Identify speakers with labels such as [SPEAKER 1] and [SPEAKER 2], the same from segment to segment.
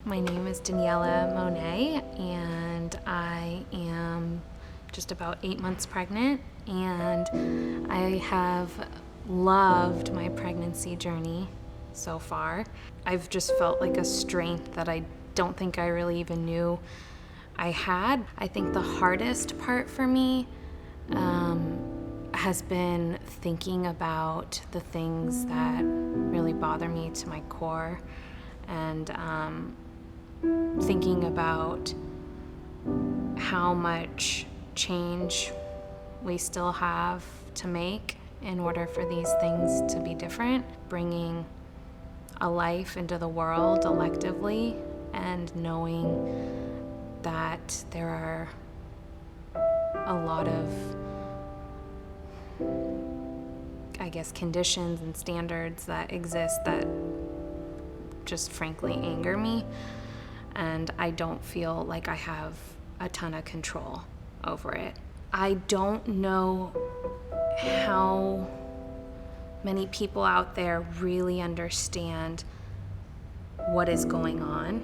[SPEAKER 1] My name is Daniela Monet, and I am just about 8 months pregnant, and I have loved my pregnancy journey so far. I've just felt like a strength that I don't think I really even knew I had. I think the hardest part for me has been thinking about the things that really bother me to my core, and thinking about how much change we still have to make in order for these things to be different, bringing a life into the world electively, and knowing that there are a lot of, I guess, conditions and standards that exist that just frankly anger me, and I don't feel like I have a ton of control over it. I don't know how many people out there really understand what is going on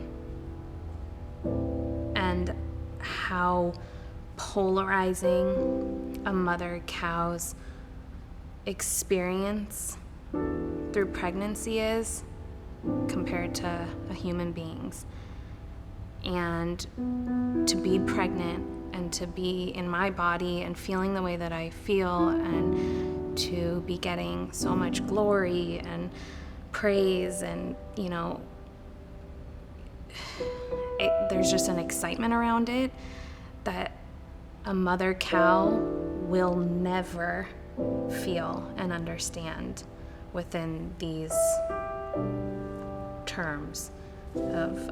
[SPEAKER 1] and how polarizing a mother cow's experience through pregnancy is compared to a human being's. And to be pregnant and to be in my body and feeling the way that I feel, and to be getting so much glory and praise, and there's just an excitement around it that a mother cow will never feel and understand within these terms of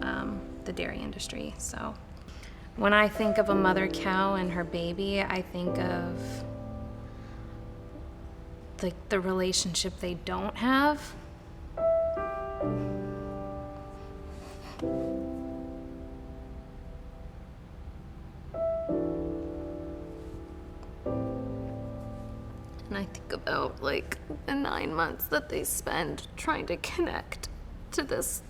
[SPEAKER 1] the dairy industry. So when I think of a mother cow and her baby, I think of the relationship they don't have. And I think about the 9 months that they spend trying to connect to this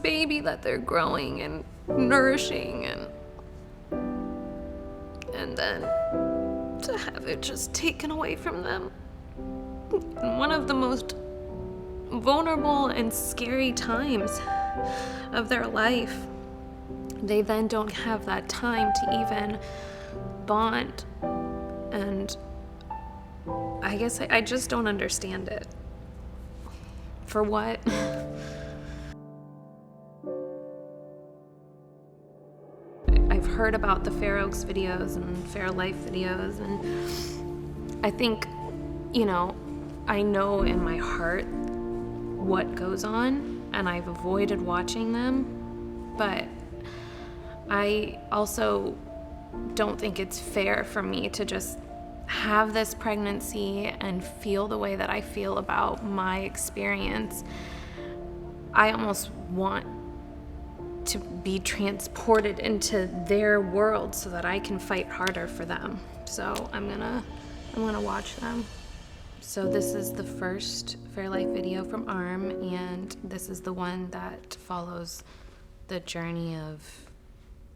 [SPEAKER 1] baby that they're growing and nourishing, and then to have it just taken away from them in one of the most vulnerable and scary times of their life. They then don't have that time to even bond, and I guess I just don't understand it. For what? I've heard about the Fair Oaks videos and Fair Life videos, and I think, I know in my heart what goes on, and I've avoided watching them, but I also don't think it's fair for me to just have this pregnancy and feel the way that I feel about my experience. I almost want to be transported into their world so that I can fight harder for them. So I'm gonna watch them. So this is the first Fairlife video from ARM, and this is the one that follows the journey of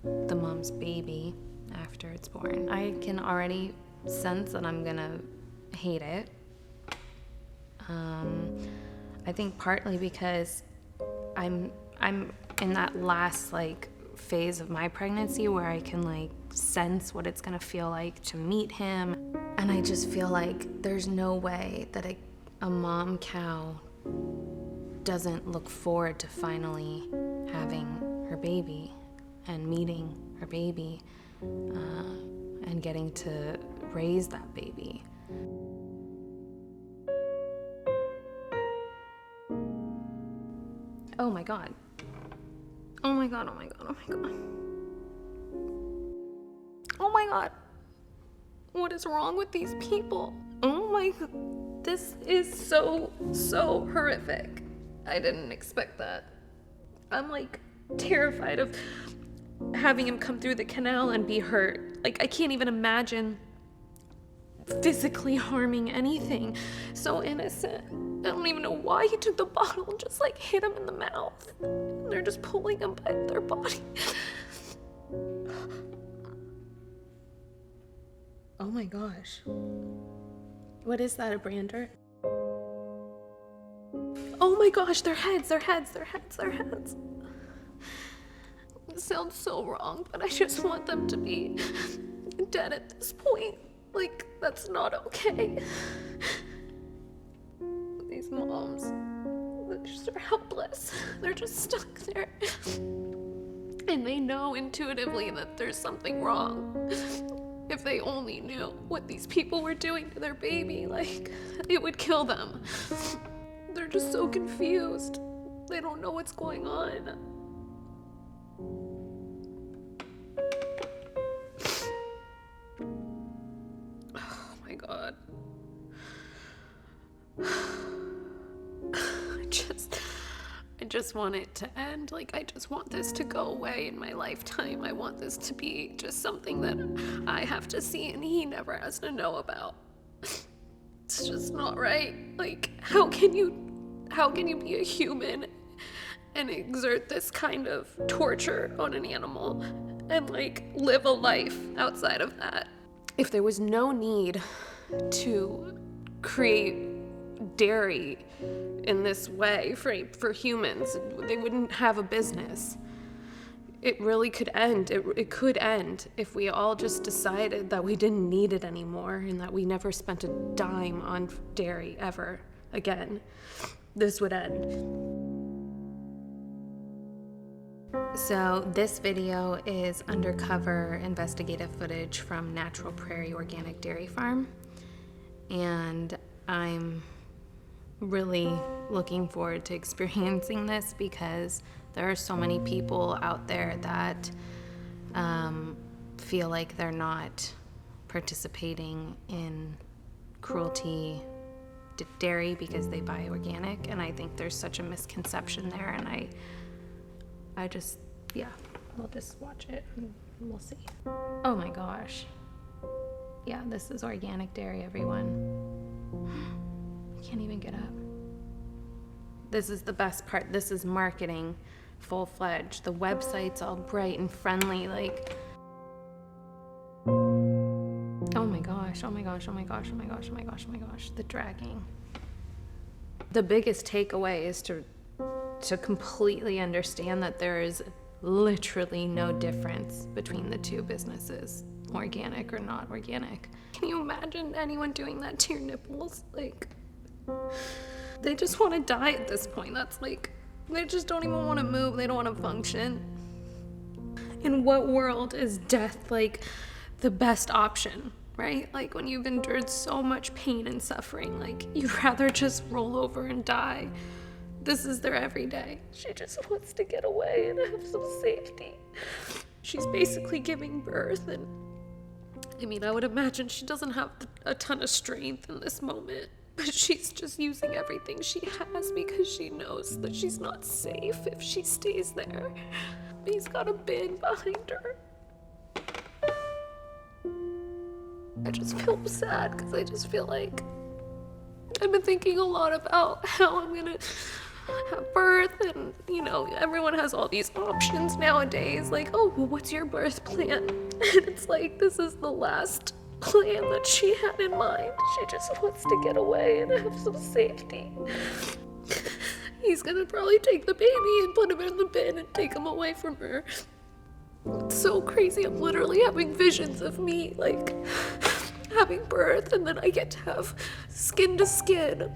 [SPEAKER 1] the mom's baby after it's born. I can already sense that I'm gonna hate it. I think partly because I'm in that last phase of my pregnancy where I can sense what it's gonna feel like to meet him, and I just feel like there's no way that a mom cow doesn't look forward to finally having her baby and meeting her baby and getting to raise that baby. Oh my God. Oh my God, oh my God, oh my God. Oh my God. What is wrong with these people? Oh my God. This is so horrific. I didn't expect that. I'm terrified of having him come through the canal and be hurt. I can't even imagine physically harming anything so innocent don't even know why he took the bottle and just like hit him in the mouth. And they're just pulling him by their body. Oh my gosh. What is that, a brander? Oh my gosh, their heads. It sounds so wrong, but I just want them to be dead at this point. Like, that's not okay. These moms, they're helpless. They're just stuck there. And they know intuitively that there's something wrong. If they only knew what these people were doing to their baby, like, it would kill them. They're just so confused. They don't know what's going on. Oh my God. I just want it to end. Like, I just want this to go away in my lifetime. I want this to be just something that I have to see and he never has to know about. It's just not right. Like, how can you be a human and exert this kind of torture on an animal and like live a life outside of that? If there was no need to create dairy in this way for humans, they wouldn't have a business. It really could end. It could end if we all just decided that we didn't need it anymore and that we never spent a dime on dairy ever again. This would end. So this video is undercover investigative footage from Natural Prairie Organic Dairy Farm, and I'm really looking forward to experiencing this because there are so many people out there that feel like they're not participating in cruelty to dairy because they buy organic, and I think there's such a misconception there, and I just, yeah, we'll just watch it and we'll see. Oh my gosh. Yeah, this is organic dairy, everyone. Can't even get up. This is the best part. This is marketing full-fledged. The website's all bright and friendly, like, oh my gosh, oh my gosh, oh my gosh, oh my gosh, oh my gosh, oh my gosh, the dragging. The biggest takeaway is to completely understand that there is literally no difference between the two businesses, organic or not organic. Can you imagine anyone doing that to your nipples? Like, they just want to die at this point. That's like, they just don't even want to move. They don't want to function. In what world is death like the best option, right? Like when you've endured so much pain and suffering, like you'd rather just roll over and die. This is their everyday. She just wants to get away and have some safety. She's basically giving birth, and I mean, I would imagine she doesn't have a ton of strength in this moment. But she's just using everything she has because she knows that she's not safe if she stays there. He's got a bin behind her. I just feel sad because I just feel like I've been thinking a lot about how I'm gonna have birth, and you know, everyone has all these options nowadays, like, oh, well, what's your birth plan? And it's like, this is the last plan that she had in mind. She just wants to get away and have some safety. He's gonna probably take the baby and put him in the bin and take him away from her. It's so crazy. I'm literally having visions of me like having birth, and then I get to have skin to skin,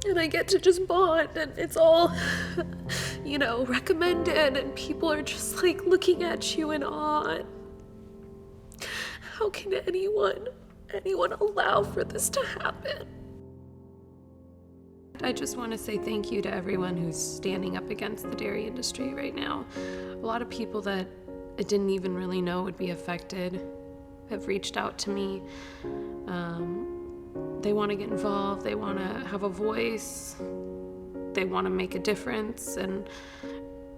[SPEAKER 1] and I get to just bond, and it's all, you know, recommended, and people are just like looking at you in awe. How can anyone allow for this to happen? I just want to say thank you to everyone who's standing up against the dairy industry right now. A lot of people that I didn't even really know would be affected have reached out to me. They want to get involved, they want to have a voice, they want to make a difference, and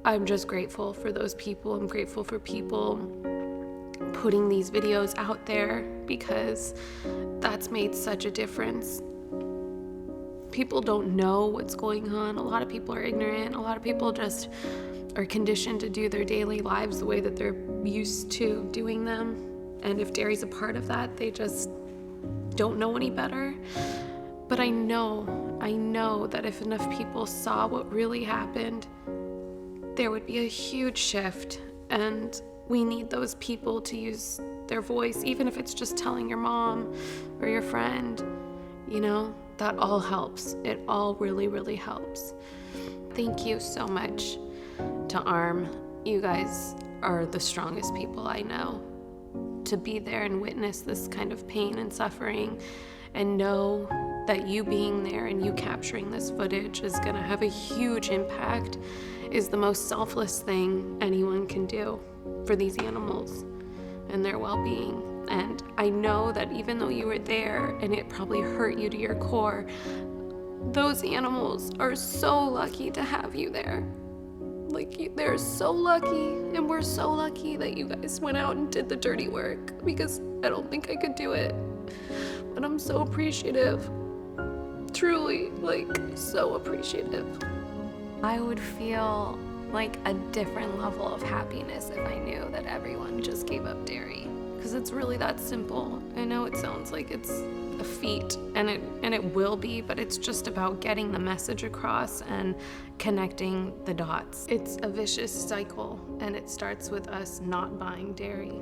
[SPEAKER 1] I'm just grateful for those people. I'm grateful for people putting these videos out there because that's made such a difference. people don't know what's going on. A lot of people are ignorant. A lot of people just are conditioned to do their daily lives the way that they're used to doing them. And if dairy's a part of that, they just don't know any better. But I know that if enough people saw what really happened, there would be a huge shift. And we need those people to use their voice, even if it's just telling your mom or your friend, you know, that all helps. It all really, really helps. Thank you so much to ARM. You guys are the strongest people I know. To be there and witness this kind of pain and suffering and know that you being there and you capturing this footage is going to have a huge impact is the most selfless thing anyone can do for these animals and their well-being. And I know that even though you were there and it probably hurt you to your core, those animals are so lucky to have you there. Like, they're so lucky, and we're so lucky that you guys went out and did the dirty work, because I don't think I could do it. But I'm so appreciative. Truly, like, so appreciative. I would feel like a different level of happiness if I knew that everyone just gave up dairy. Because it's really that simple. I know it sounds like it's a feat, and it will be, but it's just about getting the message across and connecting the dots. It's a vicious cycle, and it starts with us not buying dairy.